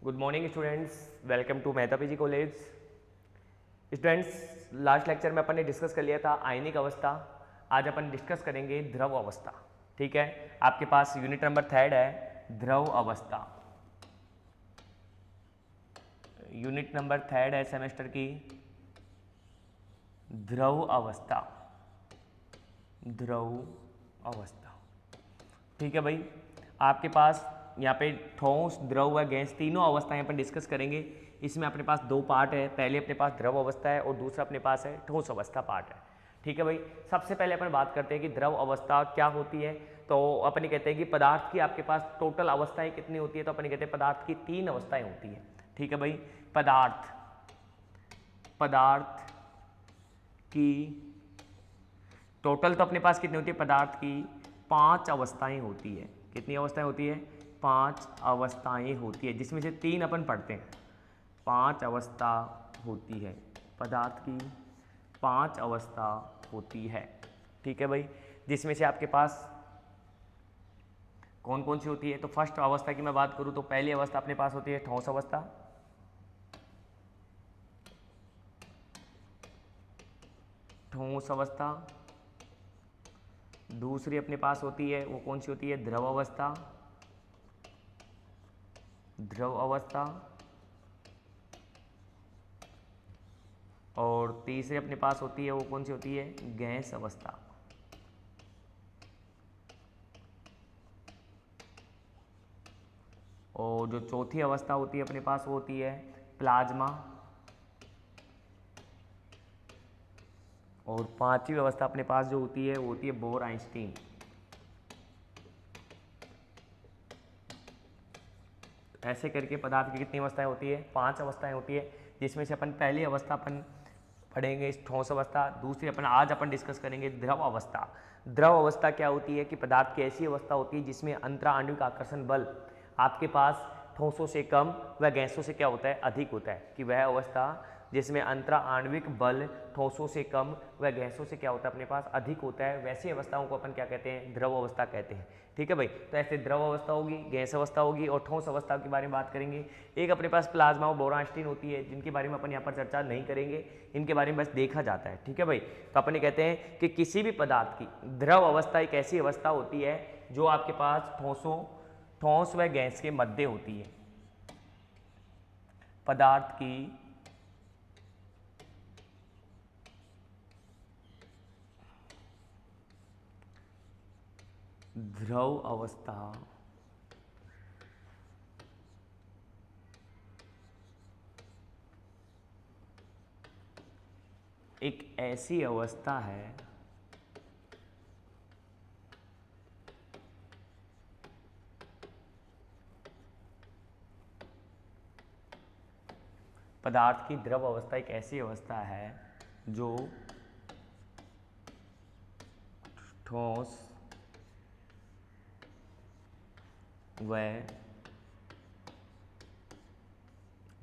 Good morning students, welcome to Mehta PG college. Students, last lecture में अपन ने discuss कर लिया था आयनिक अवस्था। आज अपन डिस्कस करेंगे द्रव अवस्था। ठीक है, आपके पास यूनिट नंबर 3 है द्रव अवस्था। यूनिट नंबर 3 है सेमेस्टर की द्रव अवस्था। द्रव अवस्था, ठीक है भाई। आपके पास यहाँ पे ठोस, द्रव व गैस तीनों अवस्थाएं अपन डिस्कस करेंगे। इसमें अपने पास दो पार्ट है, पहले अपने पास द्रव अवस्था है और दूसरा अपने पास है ठोस अवस्था पार्ट है। ठीक है भाई, सबसे पहले अपन बात करते हैं कि द्रव अवस्था क्या होती है। तो अपन कहते हैं कि पदार्थ की आपके पास टोटल अवस्थाएं कितनी होती है, तो अपन कहते हैं पदार्थ की 3 अवस्थाएं होती है। ठीक है भाई, पदार्थ की टोटल तो अपने पास कितनी होती है, पदार्थ की 5 अवस्थाएं होती है। कितनी अवस्थाएं होती है, 5 अवस्थाएं होती है, जिसमें से 3 अपन पढ़ते हैं। 5 अवस्था होती है, पदार्थ की 5 अवस्था होती है। ठीक है भाई, जिसमें से आपके पास कौन कौन सी होती है। तो फर्स्ट अवस्था की मैं बात करूं तो पहली अवस्था अपने पास होती है ठोस अवस्था। ठोस अवस्था। दूसरी अपने पास होती है, वो कौन सी होती है, द्रव अवस्था। द्रव अवस्था। और तीसरी अपने पास होती है, वो कौन सी होती है, गैस अवस्था। और जो चौथी अवस्था होती है अपने पास वो होती है प्लाज्मा। और पांचवी अवस्था अपने पास जो होती है वो होती है बोर आइंस्टीन। ऐसे करके पदार्थ की कितनी अवस्थाएं होती है, 5 अवस्थाएं होती है, जिसमें से अपन पहली अवस्था अपन पढ़ेंगे इस ठोस अवस्था। दूसरी आज अपन डिस्कस करेंगे द्रव अवस्था। द्रव अवस्था क्या होती है कि पदार्थ की ऐसी अवस्था होती है जिसमें अंतरा आणविक आकर्षण बल आपके पास ठोसों से कम व गैसों से क्या होता है, अधिक होता है। कि वह अवस्था जिसमें अंतरा आणविक बल ठोसों से कम व गैसों से क्या होता है, अपने पास अधिक होता है, वैसी अवस्थाओं को अपन क्या कहते हैं, द्रव अवस्था कहते हैं। ठीक है भाई, तो ऐसे द्रव अवस्था होगी, गैस अवस्था होगी और ठोस अवस्था के बारे में बात करेंगे। एक अपने पास प्लाज्मा और बोर आइंस्टीन होती है, जिनके बारे में अपन यहाँ पर चर्चा नहीं करेंगे, इनके बारे में बस देखा जाता है। ठीक है भाई, तो अपन कहते हैं कि किसी भी पदार्थ की द्रव अवस्था एक ऐसी अवस्था होती है जो आपके पास ठोस व गैस के मध्य होती है। पदार्थ की द्रव अवस्था एक ऐसी अवस्था है पदार्थ की द्रव अवस्था एक ऐसी अवस्था है जो ठोस व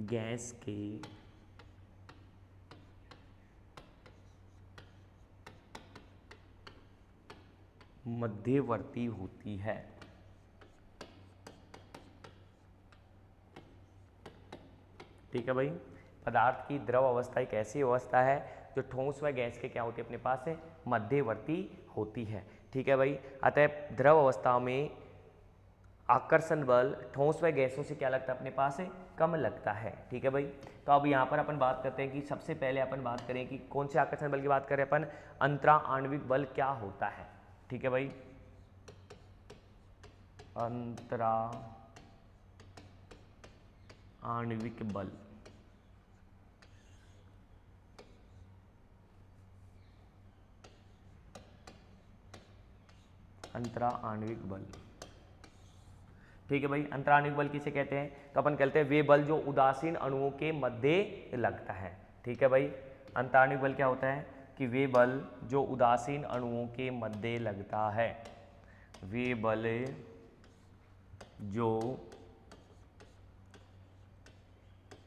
गैस के मध्यवर्ती होती है। ठीक है भाई, पदार्थ की द्रव अवस्था एक ऐसी अवस्था है जो ठोस व गैस के क्या होती है, अपने पास है मध्यवर्ती होती है। ठीक है भाई, अतः द्रव अवस्था में आकर्षण बल ठोस व गैसों से क्या लगता है, अपने पास है कम लगता है। ठीक है भाई, तो अब यहाँ पर अपन बात करते हैं कि सबसे पहले अपन बात करें कि कौन से आकर्षण बल की बात करें अपन, अंतरा आणविक बल क्या होता है। ठीक है भाई, अंतरा आणविक बल। अंतरा आणविक बल, ठीक है भाई, अंतरा आणविक बल किसे कहते हैं, तो अपन कहते हैं वे बल जो उदासीन अणुओं के मध्य लगता है। ठीक है भाई, अंतरा आणविक बल क्या होता है कि वे बल जो उदासीन अणुओं के मध्य लगता है। वे बल जो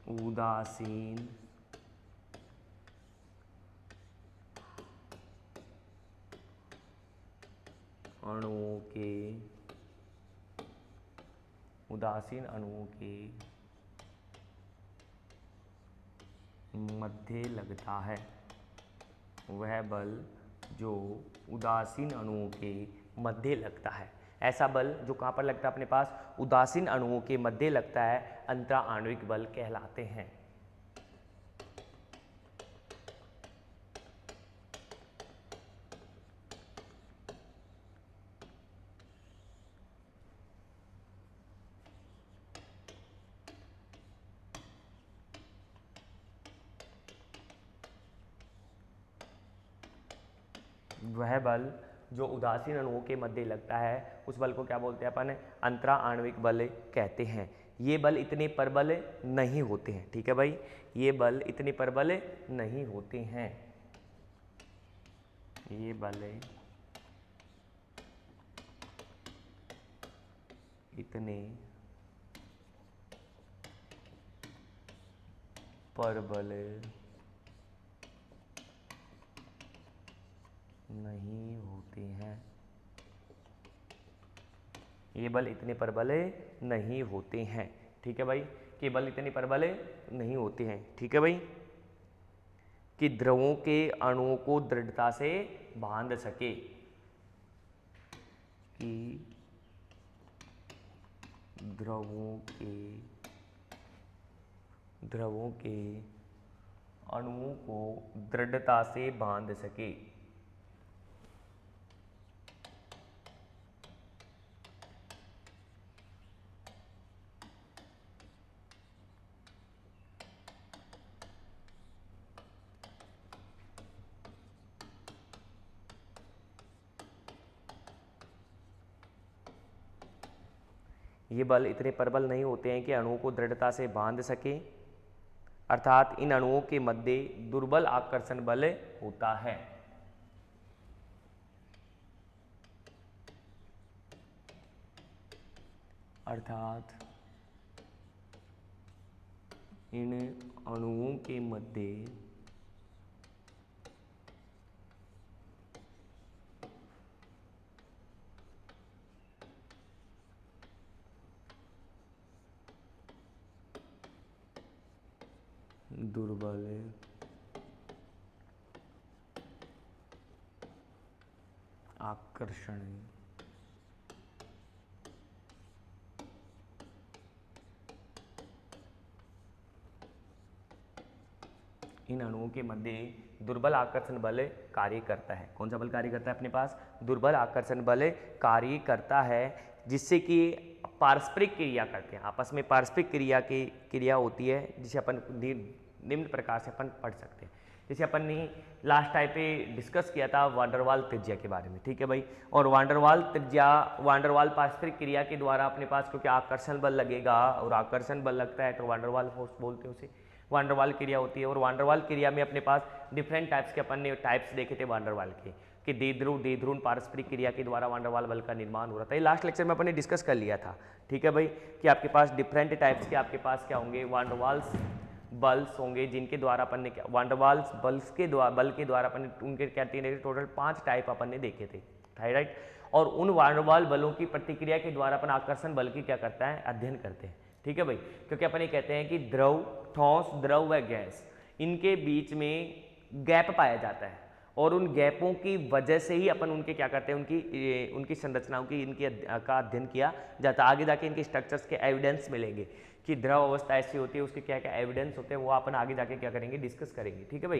उदासीन अणुओं के मध्य लगता है, वह बल जो उदासीन अणुओं के मध्य लगता है। ऐसा बल जो कहाँ पर लगता है अपने पास, उदासीन अणुओं के मध्य लगता है, अंतरा आणविक बल कहलाते हैं। वह बल जो उदासीन अणुओं के मध्य लगता है, उस बल को क्या बोलते हैं अपन, अंतरा आणविक बल कहते हैं। ये बल इतने प्रबल नहीं होते हैं, ठीक है भाई, ये बल इतने प्रबल नहीं होते हैं, ये बल इतने प्रबल नहीं होते हैं, ये बल इतने प्रबल नहीं होते हैं, ठीक है भाई, कि बल इतने प्रबल नहीं होते हैं, ठीक है भाई, कि द्रवों के अणुओं को दृढ़ता से बांध सके, कि द्रवों के अणुओं को दृढ़ता से बांध सके। ये बल इतने प्रबल नहीं होते हैं कि अणुओं को दृढ़ता से बांध सके, अर्थात इन अणुओं के मध्य दुर्बल आकर्षण बल होता है। अर्थात इन अणुओं के मध्य दुर्बल आकर्षण इन अणुओं के मध्य दुर्बल आकर्षण बल कार्य करता है। कौन सा बल कार्य करता है अपने पास, दुर्बल आकर्षण बल कार्य करता है, जिससे कि पारस्परिक क्रिया करते हैं, आपस में पारस्परिक क्रिया होती है, जिसे अपन निम्न प्रकार से अपन पढ़ सकते हैं। जैसे अपन ने लास्ट टाइम पे डिस्कस किया था वांडरवाल त्रिज्या के बारे में, ठीक है भाई, और वांडरवाल पारस्परिक क्रिया के द्वारा अपने पास क्योंकि आकर्षण बल लगेगा और आकर्षण बल लगता है तो वांडरवाल फोर्स बोलते हैं उसे, वांडरवाल क्रिया होती है। और वांडरवाल क्रिया में अपने पास डिफरेंट टाइप्स के अपन ने टाइप्स देखे थे वांडरवाल के, कि द्विध्रुव पारस्परिक क्रिया के द्वारा वांडरवाल बल का निर्माण हो रहा था। ये लास्ट लेक्चर में अपन ने डिस्कस कर लिया था, ठीक है भाई, कि आपके पास डिफरेंट टाइप्स के आपके पास क्या होंगे, वांडरवाल्स बल्स होंगे, जिनके द्वारा अपन ने वांडरवाल्स बल के द्वारा अपन ने उनके क्या टोटल 5 टाइप अपन ने देखे थे, राइट। और उन वांडरवाल बलों की प्रतिक्रिया के द्वारा अपन आकर्षण बल की क्या करता है, अध्ययन करते हैं, ठीक है भाई, क्योंकि अपन ये कहते हैं कि द्रव, ठोस, द्रव व गैस, इनके बीच में गैप पाया जाता है, और उन गैपों की वजह से ही अपन उनके क्या करते हैं, उनकी संरचनाओं की का अध्ययन किया जाता है। आगे जाके इनके स्ट्रक्चर्स के एविडेंस मिलेंगे कि द्रव अवस्था ऐसी होती है, उसके क्या क्या एविडेंस होते हैं, वो अपन आगे जाके क्या करेंगे, डिस्कस करेंगे, ठीक है भाई।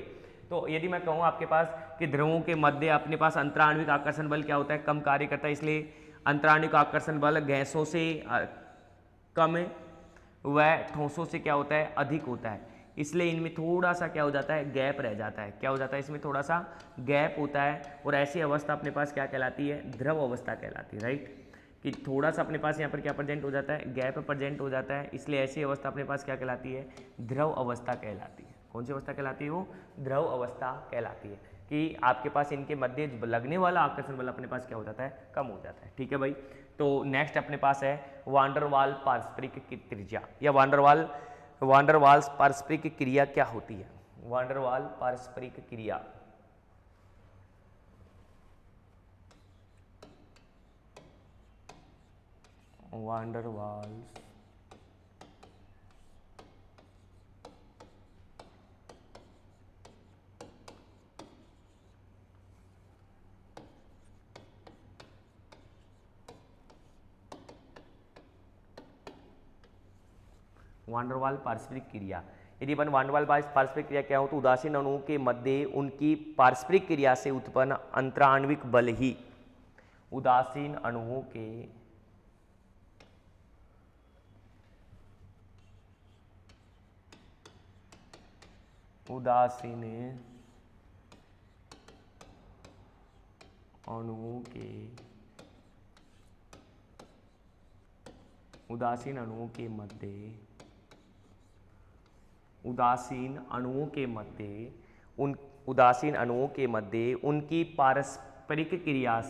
तो यदि मैं कहूँ आपके पास कि द्रवों के मध्य अपने पास अंतराण्विक आकर्षण बल क्या होता है, कम कार्य करता है, इसलिए अंतराण्विक आकर्षण बल गैसों से कम है, वह ठोसों से क्या होता है, अधिक होता है, इसलिए इनमें थोड़ा सा क्या हो जाता है, गैप रह जाता है। क्या हो जाता है, इसमें थोड़ा सा गैप होता है, और ऐसी अवस्था अपने पास क्या कहलाती है, द्रव अवस्था कहलाती है, राइट, कि थोड़ा सा अपने पास यहाँ पर क्या प्रेजेंट हो जाता है, गैप प्रेजेंट हो जाता है, इसलिए ऐसी अवस्था अपने पास क्या कहलाती है, द्रव अवस्था कहलाती है। कौन सी अवस्था कहलाती है, वो द्रव अवस्था कहलाती है, कि आपके पास इनके मध्य लगने वाला आकर्षण बल अपने पास क्या हो जाता है, कम हो जाता है, ठीक है भाई। तो नेक्स्ट अपने पास है वांडरवाल पारस्परिक त्रिज्या, या वांडरवाल पारस्परिक क्रिया क्या होती है, वांडरवाल पारस्परिक क्रिया, वांडरवाल्स वान डेर वाल पारस्परिक क्रिया। यदि अपन वान डेर वाल पारस्परिक क्रिया क्या हो तो उदासीन अणुओं के मध्य उनकी पारस्परिक क्रिया से उत्पन्न अंतराण्विक बल ही उदासीन अणुओं के उदासीन अणुओं के मध्य उनकी पारस्परिक क्रिया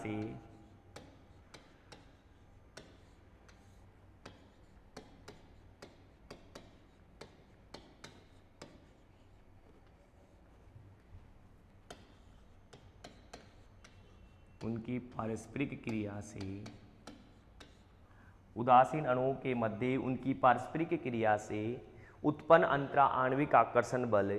से उदासीन अणुओं के मध्य उनकी पारस्परिक क्रिया से उत्पन्न अंतराण्विक आकर्षण बल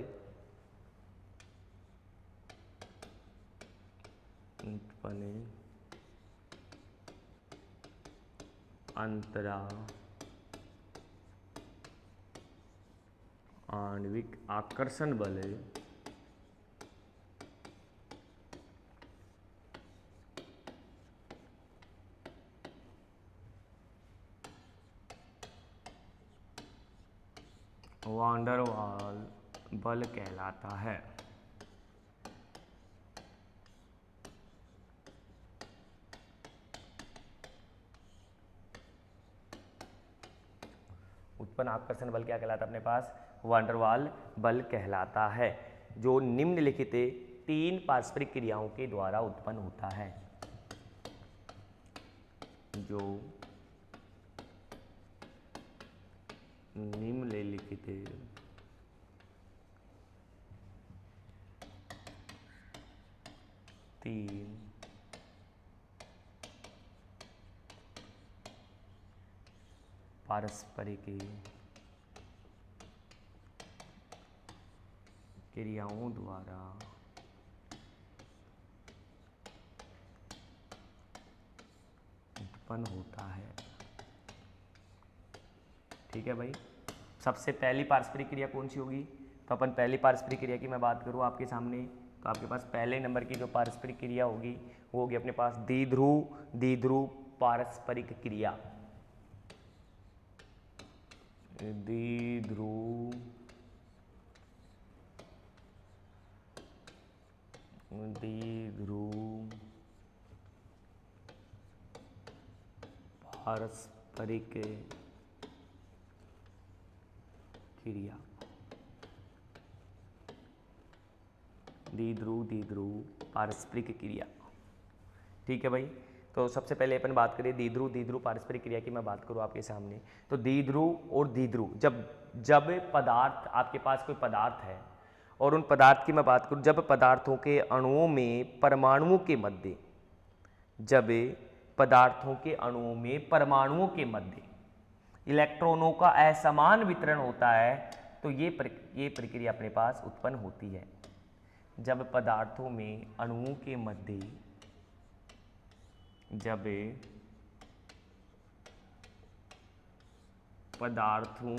आणविक आकर्षण बल वान डेर वाल बल कहलाता है। उत्पन्न आकर्षण बल क्या कहलाता है अपने पास? वान डेर वाल बल कहलाता है, जो निम्नलिखित 3 पारस्परिक क्रियाओं के द्वारा उत्पन्न होता है। जो निम्नलिखित 3 पारस्परिक क्रियाओं द्वारा उत्पन्न होता है। ठीक है भाई, सबसे पहली पारस्परिक क्रिया कौन सी होगी? तो अपन पहली पारस्परिक क्रिया की मैं बात करूँ आपके सामने, तो आपके पास पहले नंबर की जो पारस्परिक क्रिया होगी वो होगी अपने पास द्विध्रुव पारस्परिक क्रिया। द्विध्रुव पारस्परिक क्रिया। द्विध्रुव पारस्परिक क्रिया। ठीक है भाई, तो सबसे पहले अपन बात करें द्विध्रुव पारस्परिक क्रिया की मैं बात करूँ आपके सामने, तो द्विध्रुव और द्विध्रुव जब पदार्थ आपके पास कोई पदार्थ है और उन पदार्थ की मैं बात करूँ, जब पदार्थों के अणुओं में परमाणुओं के मध्य इलेक्ट्रॉनों का असमान वितरण होता है, तो ये प्रक्रिया अपने पास उत्पन्न होती है। जब पदार्थों में अणुओं के मध्य जब पदार्थों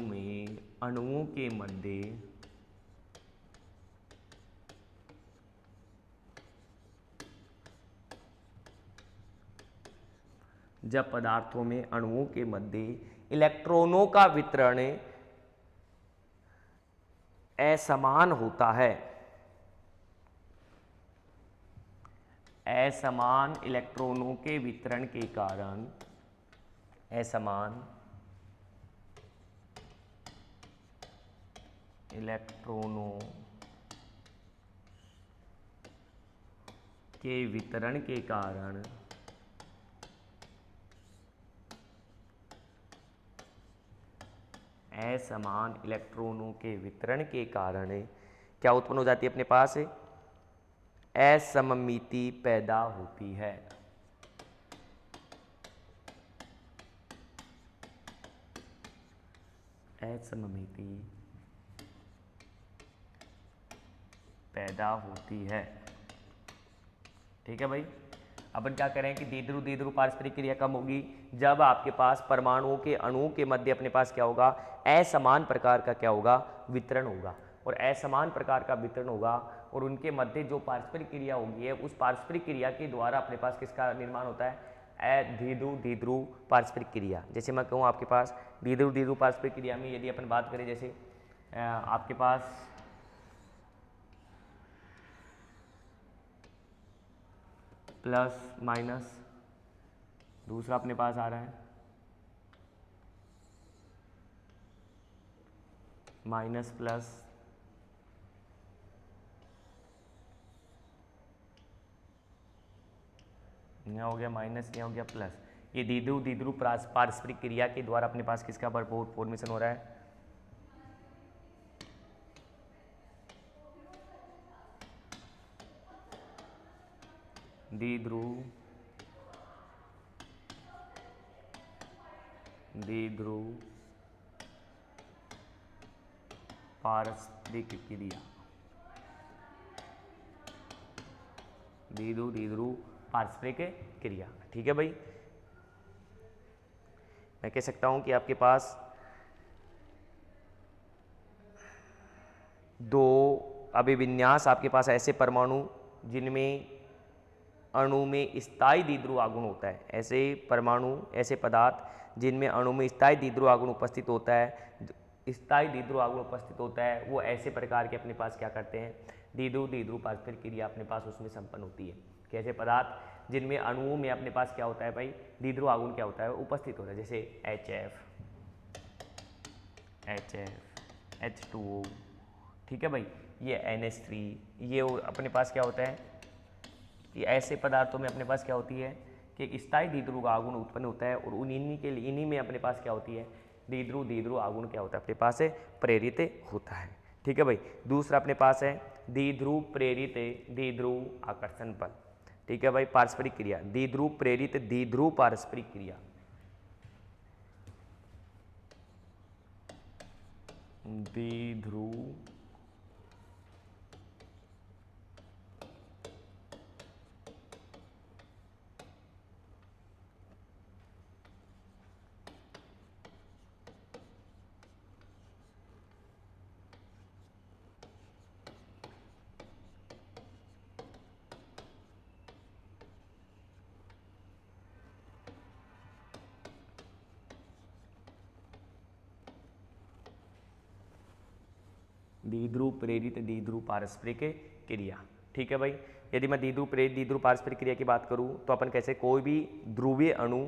में अणुओं के मध्य इलेक्ट्रॉनों का वितरण असमान होता है, असमान इलेक्ट्रॉनों के वितरण के कारण असमान इलेक्ट्रॉनों के वितरण के कारण क्या उत्पन्न हो जाती है अपने पास? असममिति पैदा होती है। असममिति पैदा होती है। ठीक है भाई, अपन क्या करें कि द्विध्रुव पारस्परिक क्रिया कब होगी, जब आपके पास परमाणुओं के अणुओं के मध्य अपने पास क्या होगा, असमान प्रकार का क्या होगा, वितरण होगा। और असमान प्रकार का वितरण होगा और उनके मध्य जो पारस्परिक क्रिया होगी है, उस पारस्परिक क्रिया के द्वारा अपने पास किसका निर्माण होता है, द्विध्रुव पारस्परिक क्रिया। जैसे मैं कहूँ आपके पास द्विध्रुव पारस्परिक क्रिया में यदि अपन बात करें, जैसे आपके पास प्लस माइनस, दूसरा अपने पास आ रहा है माइनस प्लस, यहाँ हो गया माइनस, यहाँ हो गया प्लस। ये द्विध्रुव पारस्परिक क्रिया के द्वारा अपने पास किसका भरपूर फॉर्मेशन हो रहा है, द्विध्रुव पारस्परिक क्रिया, द्विध्रुव पारस्परिक क्रिया। ठीक है भाई, मैं कह सकता हूं कि आपके पास दो अभिविन्यास, आपके पास ऐसे परमाणु जिनमें अणु में स्थायी द्विध्रुव आघूर्ण होता है, ऐसे परमाणु, ऐसे पदार्थ जिनमें अणु में स्थायी द्विध्रुव आघूर्ण उपस्थित होता है, स्थायी द्विध्रुव आघूर्ण उपस्थित होता है, वो ऐसे प्रकार के अपने पास क्या करते हैं, द्विध्रुव पारस्परिक क्रिया अपने पास उसमें संपन्न होती है। कैसे पदार्थ जिनमें अणुओं में अपने पास क्या होता है भाई, द्विध्रुव आघूर्ण क्या होता है, उपस्थित होता है। जैसे HF, H2O, ठीक है भाई, ये NH3, ये अपने पास क्या होता है कि ऐसे पदार्थों में अपने पास क्या होती है कि स्थायी द्विध्रुव आघूर्ण उत्पन्न होता है और इन्हीं में अपने पास क्या होती है, द्विध्रुव आघूर्ण क्या होता है अपने पास है, प्रेरित होता है। ठीक है भाई, दूसरा अपने पास है द्विध्रुव प्रेरित द्विध्रुव आकर्षण बल। ठीक है भाई, पारस्परिक क्रिया, द्विध्रुव प्रेरित द्विध्रुव पारस्परिक क्रिया, द्विध्रुव द्विध्रुव प्रेरित द्विध्रुव पारस्परिक क्रिया। ठीक है भाई, यदि मैं द्विध्रुव प्रेरित द्विध्रुव पारस्परिक क्रिया की बात करूं तो अपन कैसे, कोई भी ध्रुवीय अणु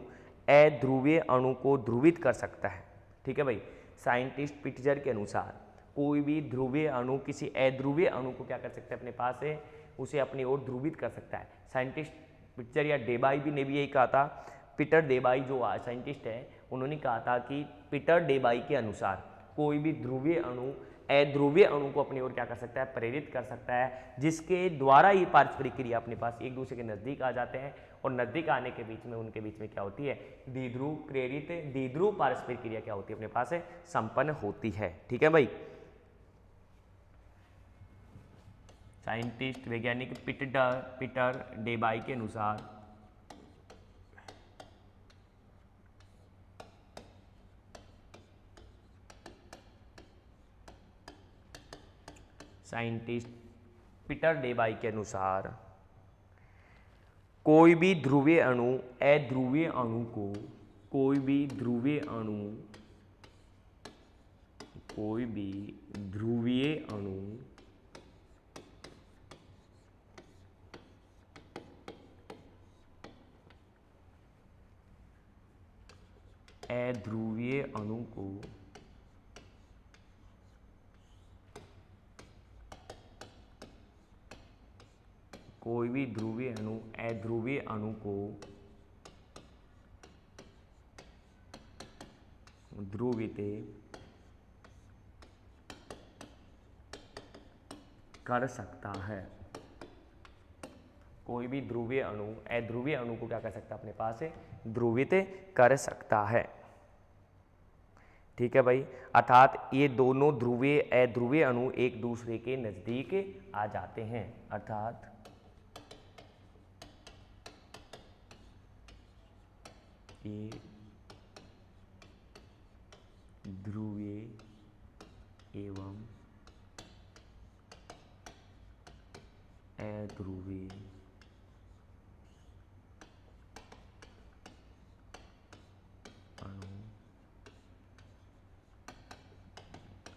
अध्रुवीय अणु को ध्रुवित कर सकता है। ठीक है भाई, साइंटिस्ट पिटजर के अनुसार कोई भी ध्रुवीय अणु किसी अध्रुवीय अणु को क्या कर सकता है, अपने पास है उसे अपनी ओर ध्रुवित कर सकता है। साइंटिस्ट पिटजर या डेबाई भी ने भी यही कहा था, पीटर डेबाई जो साइंटिस्ट है उन्होंने कहा था कि पीटर डेबाई के अनुसार कोई भी ध्रुवीय अणु अध्रुवीय अणु को अपनी ओर क्या कर सकता है, प्रेरित कर सकता है, जिसके द्वारा ये पारस्परिक क्रिया अपने पास एक दूसरे के नजदीक आ जाते हैं और नजदीक आने के बीच में उनके बीच में क्या होती है, द्विध्रुव प्रेरित द्विध्रुव पारस्परिक क्रिया क्या होती है, अपने पास है संपन्न होती है। ठीक है भाई, साइंटिस्ट वैज्ञानिक पीटर डेबाई के अनुसार कोई भी ध्रुवीय अणु अध्रुवीय अणु को कोई भी ध्रुवीय अणु अध्रुवीय अणु को कोई भी ध्रुवीय अणु अध्रुवीय अणु को ध्रुवित कर सकता है। कोई भी ध्रुवीय अणु अध्रुवीय अणु को क्या कर सकता है, अपने पास है ध्रुवित कर सकता है। ठीक है भाई, अर्थात ये दोनों ध्रुवीय अध्रुवीय अणु एक दूसरे के नजदीक आ जाते हैं, अर्थात के ध्रुवीय एवं अध्रुवीय अणु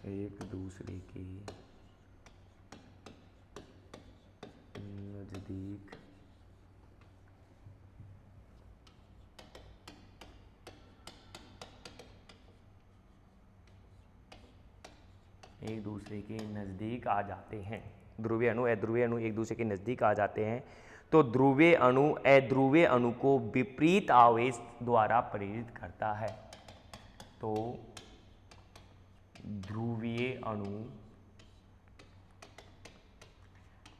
एक दूसरे के नजदीक आ जाते हैं। ध्रुवीय अणु अध्रुवीय अणु एक दूसरे के नजदीक आ जाते हैं तो ध्रुवीय अणु अध्रुवीय अणु को विपरीत आवेश द्वारा प्रेरित करता है। तो ध्रुवीय अणु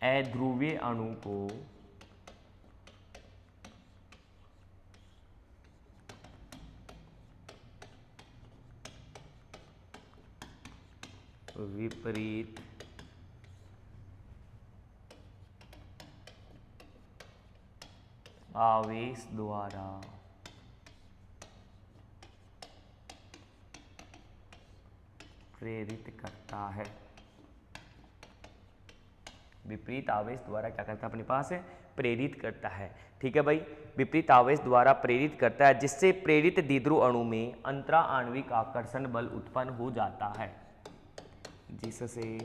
अध्रुवीय अणु को विपरीत आवेश द्वारा प्रेरित करता है। विपरीत आवेश द्वारा क्या करता है अपने पास है, प्रेरित करता है। ठीक है भाई, विपरीत आवेश द्वारा प्रेरित करता है जिससे प्रेरित द्विध्रुव अणु में अंतरा आणविक आकर्षण बल उत्पन्न हो जाता है, जिससे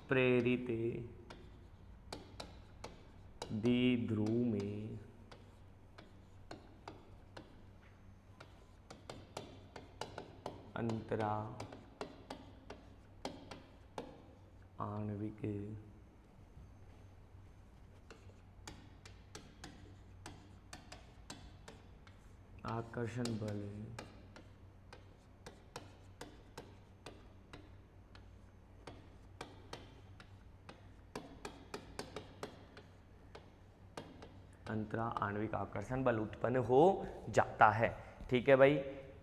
प्रेरित द्विध्रुव में अंतरा आणविक आकर्षण बल अंतरा आणविक आकर्षण बल उत्पन्न हो जाता है। ठीक है भाई,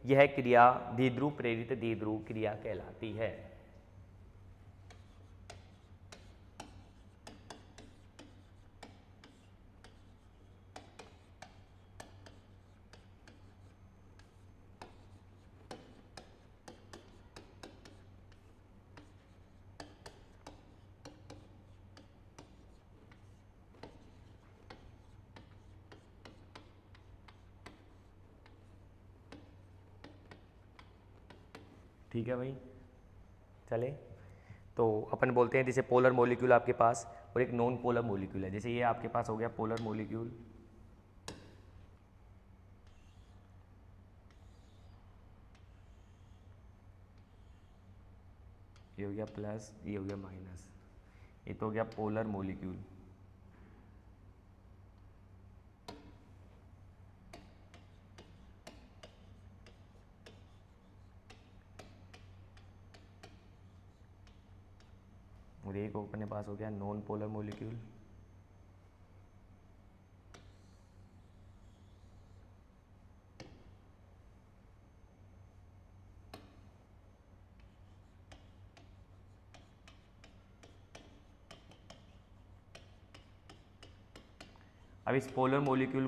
यह क्रिया द्विध्रुव प्रेरित द्विध्रुव क्रिया कहलाती है। ठीक है भाई, चले तो अपन बोलते हैं जैसे पोलर मॉलिक्यूल आपके पास और एक नॉन पोलर मॉलिक्यूल है। जैसे ये आपके पास हो गया पोलर मॉलिक्यूल, ये हो गया प्लस, ये हो गया माइनस, ये तो हो गया पोलर मॉलिक्यूल। और एक अपने पास हो गया नॉन पोलर मॉलिक्यूल। अब इस पोलर मॉलिक्यूल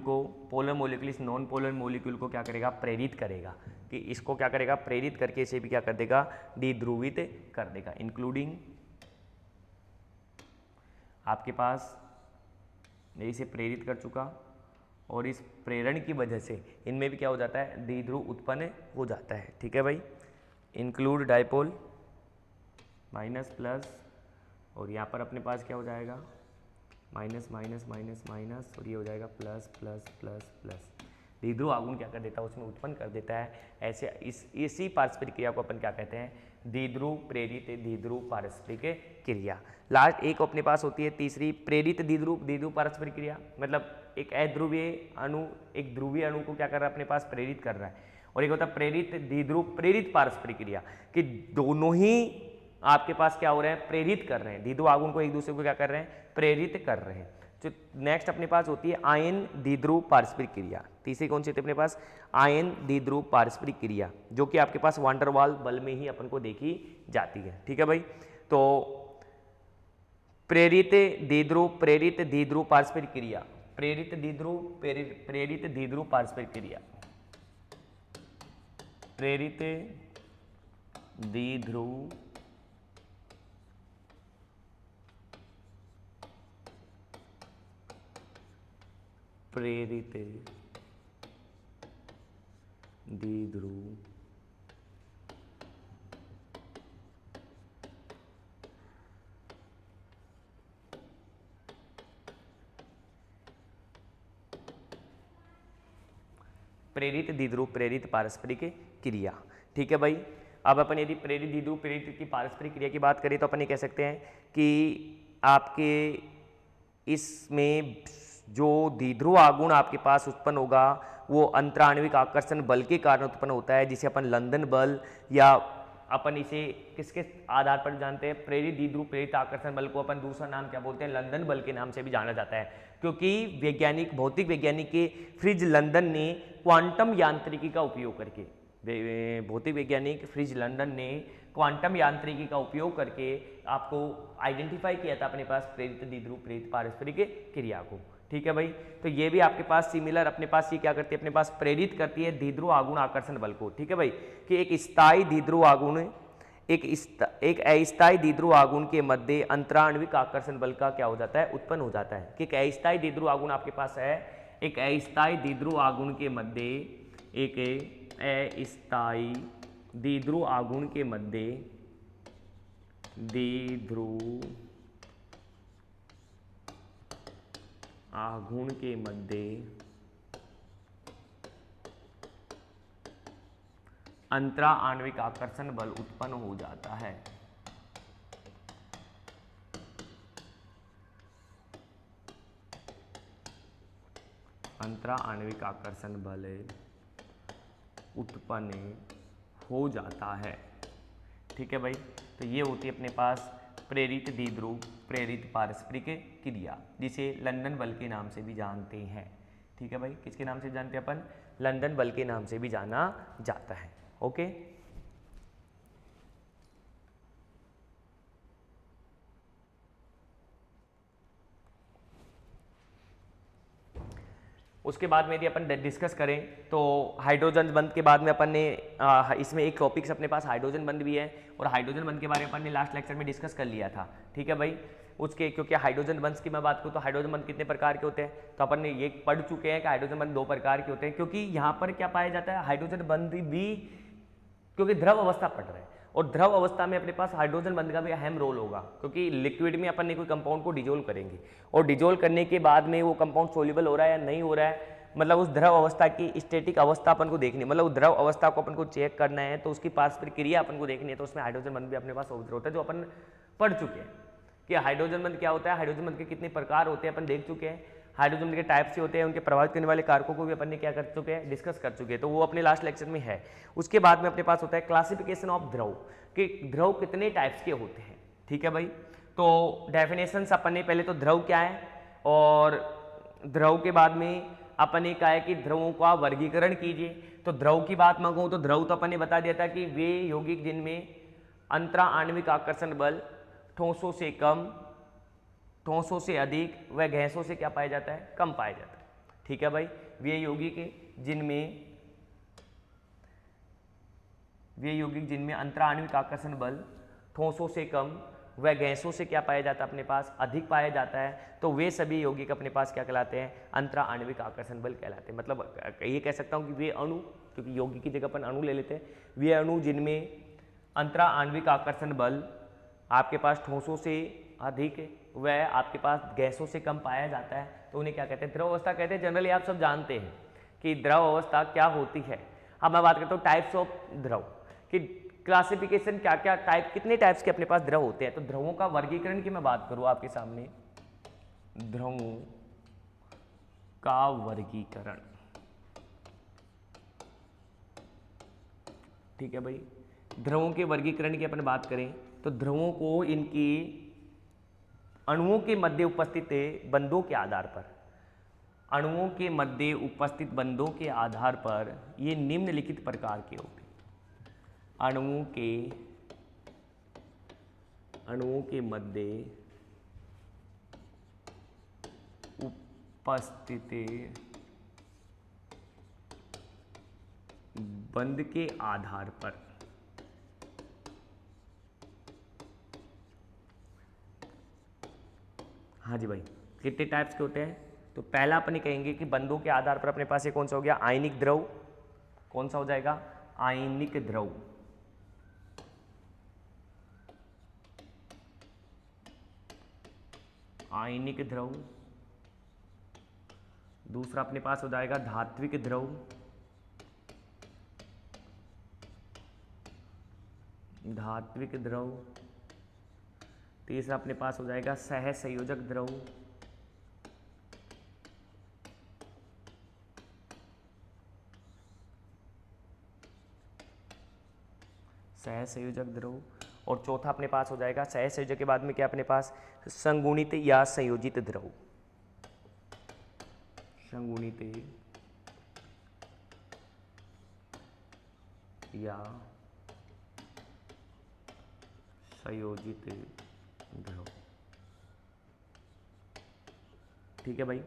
इस नॉन पोलर मॉलिक्यूल को क्या करेगा, प्रेरित करेगा, कि इसको क्या करेगा, प्रेरित करके इसे भी क्या कर देगा, द्विध्रुवित कर देगा। इंक्लूडिंग आपके पास इसे प्रेरित कर चुका और इस प्रेरण की वजह से इनमें भी क्या हो जाता है, द्विध्रुव उत्पन्न हो जाता है। ठीक है भाई, इंक्लूड डाइपोल माइनस प्लस, और यहाँ पर अपने पास क्या हो जाएगा, माइनस माइनस माइनस माइनस, और ये हो जाएगा प्लस प्लस प्लस प्लस। द्विध्रुव आघूर्ण क्या कर देता है, उसमें उत्पन्न कर देता है। ऐसे इसी पारस्परिक क्रिया को अपन क्या कहते हैं, द्विध्रुव प्रेरित द्विध्रुव पारस्परिक क्रिया। लास्ट एक अपने पास होती है तीसरी, प्रेरित द्विध्रुव पारस्परिक क्रिया। मतलब एक अध्रुवीय अणु एक ध्रुवीय अणु को क्या कर रहा है, अपने पास प्रेरित कर रहा है, और एक होता है प्रेरित द्विध्रुव प्रेरित पारस्परिक क्रिया, कि दोनों ही आपके पास क्या हो रहे हैं, प्रेरित कर रहे हैं, द्विध्रुव आघूर्ण को एक दूसरे को क्या कर रहे हैं, प्रेरित कर रहे हैं। जो नेक्स्ट अपने पास होती है आयन द्विध्रुव पारस्परिक क्रिया। तीसरी कौन सी होती है अपने पास, आयन द्विध्रुव पारस्परिक क्रिया, जो कि आपके पास वान डर वाल बल में ही अपन को देखी जाती है। ठीक है भाई, तो प्रेरित द्विध्रुव पारस्परिक क्रिया, प्रेरित द्विध्रुव पारस्परिक क्रिया, प्रेरित द्विध्रुव प्रेरित द्विध्रुव प्रेरित पारस्परिक क्रिया। ठीक है भाई। अब अपन यदि प्रेरित द्विध्रुव प्रेरित की पारस्परिक क्रिया की बात करें तो अपन ये कह सकते हैं कि आपके इसमें जो द्विध्रुव आघूर्ण आपके पास उत्पन्न होगा वो अंतराण्विक आकर्षण बल के कारण उत्पन्न होता है, जिसे अपन लंदन बल या अपन इसे किसके आधार पर जानते हैं, प्रेरित द्विध्रुव प्रेरित आकर्षण बल को अपन दूसरा नाम क्या बोलते हैं, लंदन बल के नाम से भी जाना जाता है, क्योंकि भौतिक वैज्ञानिक के फ्रिज लंदन ने क्वांटम यांत्रिकी का उपयोग करके, भौतिक वैज्ञानिक फ्रिज लंदन ने क्वांटम यांत्रिकी का उपयोग करके आपको आइडेंटिफाई किया था अपने पास प्रेरित द्विध्रुव प्रेरित पारस्परिक क्रिया को। ठीक है भाई। तो ये भी आपके पास सिमिलर अपने पास ये क्या करती है, अपने पास प्रेरित करती है द्विध्रुव आघूर्ण आकर्षण बल को। ठीक है भाई, कि एक स्थायी द्विध्रुव आघूर्ण एक अस्थायी द्विध्रुव आघूर्ण के मध्य अंतराण्विक आकर्षण बल का क्या हो जाता है, उत्पन्न हो जाता है। कि एक अस्थायी द्विध्रुव आघूर्ण आपके पास है, एक अस्थायी द्विध्रुव आघूर्ण के मध्य एक अस्थायी द्विध्रुव आघूर्ण के मध्य द्विध्रुव आघूर्ण के मध्य अंतरा आणविक आकर्षण बल उत्पन्न हो जाता है। अंतरा आणविक आकर्षण बल उत्पन्न हो जाता है। ठीक है भाई। तो ये होती है अपने पास प्रेरित द्विध्रुव प्रेरित पारस्परिक क्रिया, जिसे लंदन बल के नाम से भी जानते हैं। ठीक है भाई, किसके नाम से जानते हैं अपन, लंदन बल के नाम से भी जाना जाता है। ओके। उसके बाद में यदि अपन डिस्कस करें तो हाइड्रोजन बंध के बाद में अपन ने इसमें एक टॉपिक्स अपने पास हाइड्रोजन बंध भी है, और हाइड्रोजन बंध के बारे में अपन ने लास्ट लेक्चर में डिस्कस कर लिया था। ठीक है भाई। उसके क्योंकि हाइड्रोजन बंध की मैं बात करूँ तो हाइड्रोजन बंध कितने प्रकार के होते हैं, तो अपन ने ये पढ़ चुके हैं कि हाइड्रोजन बंध 2 प्रकार के होते हैं। क्योंकि यहाँ पर क्या पाया जाता है, हाइड्रोजन बंध भी क्योंकि द्रव अवस्था पढ़ रहे हैं, और द्रव अवस्था में अपने पास हाइड्रोजन बंध का भी अहम रोल होगा, क्योंकि लिक्विड में अपन ने कोई कंपाउंड को डिजोल्व करेंगे, और डिजोल्व करने के बाद में वो कंपाउंड सोल्यूबल हो रहा है या नहीं हो रहा है, मतलब उस द्रव अवस्था की स्टैटिक अवस्था अपन को देखनी है, मतलब उस द्रव अवस्था को अपन को चेक करना है, तो उसकी पारस्परिक क्रिया अपन को देखनी है, तो उसमें हाइड्रोजन बंध भी अपने पास ऑब्जर्व होता है, जो अपन पढ़ चुके हैं कि हाइड्रोजन बंध क्या होता है, हाइड्रोजन बंध के कितने प्रकार होते हैं अपन देख चुके हैं, हाइड्रोजन बंध के टाइप्स होते हैं, उनके प्रभावित करने वाले कारकों को भी अपन ने क्या कर चुके हैं, डिस्कस कर चुके हैं, तो वो अपने लास्ट लेक्चर में है। उसके बाद में अपने पास होता है क्लासिफिकेशन ऑफ द्रव, कि द्रव कितने टाइप्स के होते हैं। ठीक है भाई। तो डेफिनेशन अपन ने पहले तो द्रव क्या है, और द्रव के बाद में अपन ने कहा है कि द्रवों का वर्गीकरण कीजिए। तो द्रव की बात मैं कहूँ तो द्रव तो अपन ने बता दिया था कि वे यौगिक जिनमें अंतरा आणविक आकर्षण बल ठोसों से कम, ठोसों से अधिक व गैसों से क्या पाया जाता है, कम पाया जाता है। ठीक है भाई। वे यौगिक जिनमें अंतरा आणविक आकर्षण बल ठोसों से कम वह गैसों से क्या पाया जाता है, अपने पास अधिक पाया जाता है, तो वे सभी यौगिक अपने पास क्या कहलाते हैं, अंतरा आणविक आकर्षण बल कहलाते हैं। मतलब ये कह सकता हूँ कि वे अणु, क्योंकि यौगिक की जगह अपन अणु ले लेते हैं, वे अणु जिनमें अंतरा आणविक आकर्षण बल आपके पास ठोसों से अधिक वह आपके पास गैसों से कम पाया जाता है, तो उन्हें क्या कहते हैं, द्रव अवस्था कहते हैं। जनरली आप सब जानते हैं कि द्रव अवस्था क्या होती है। अब मैं बात करता हूँ टाइप्स ऑफ द्रव, कि क्लासिफिकेशन क्या क्या टाइप, कितने टाइप्स के अपने पास द्रव होते हैं। तो द्रवों का वर्गीकरण की मैं बात करूं आपके सामने, द्रवों का वर्गीकरण। ठीक है भाई। द्रवों के वर्गीकरण की अपन बात करें तो द्रवों को इनकी अणुओं के मध्य उपस्थित बंधों के आधार पर, अणुओं के मध्य उपस्थित बंधों के आधार पर ये निम्नलिखित प्रकार के होते हैं। अणुओं के मध्य उपस्थिति बंध के आधार पर हाँ जी भाई, कितने टाइप्स के होते हैं? तो पहला अपन ये कहेंगे कि बंधों के आधार पर अपने पास ये कौन सा हो गया? आयनिक द्रव। कौन सा हो जाएगा? आयनिक द्रव। आयनिक द्रव। दूसरा अपने पास हो जाएगा धात्विक द्रव। धात्विक द्रव। तीसरा अपने पास हो जाएगा सहसंयोजक द्रव। सहसंयोजक द्रव। और चौथा अपने पास हो जाएगा सहसंयोजक के बाद में क्या अपने पास? संगुणित या संयोजित द्रव। संगुणित या संयोजित द्रव। ठीक है भाई।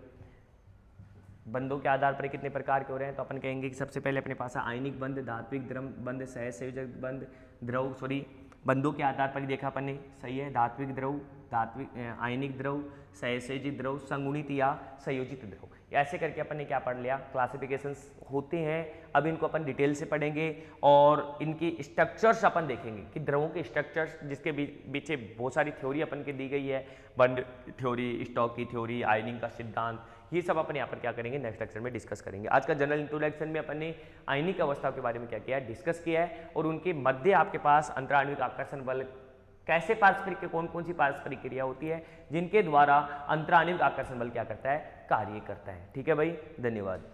बंधों के आधार पर कितने प्रकार के हो रहे हैं? तो अपन कहेंगे कि सबसे पहले अपने पास है आयनिक बंध, धात्विक द्रव बंध, सहसंयोजक बंध द्रव सॉरी बंधों के आधार पर ही देखा अपन ने, सही है। धात्विक द्रव, धात्विक आयनिक द्रव, सहसंयोजित द्रव, संगुणित या संयोजित द्रव। ऐसे करके अपन ने क्या पढ़ लिया? क्लासिफिकेशंस होते हैं। अब इनको अपन डिटेल से पढ़ेंगे और इनकी स्ट्रक्चर्स अपन देखेंगे कि द्रवों के स्ट्रक्चर्स, जिसके पीछे बहुत सारी थ्योरी अपन की दी गई है, बंध थ्योरी, स्टॉक की थ्योरी, आयनिंग का सिद्धांत, ये सब अपन यहाँ पर क्या करेंगे? नेक्स्ट लेक्चर में डिस्कस करेंगे। आज का जनरल इंट्रोडक्शन में अपन ने आयनिक अवस्था के बारे में क्या किया है? डिस्कस किया है। और उनके मध्य आपके पास अंतराण्विक आकर्षण बल, कैसे पारस्परिक के कौन कौन सी पारस्परिक क्रिया होती है जिनके द्वारा अंतराण्विक आकर्षण बल क्या करता है? कार्य करता है। ठीक है भाई, धन्यवाद।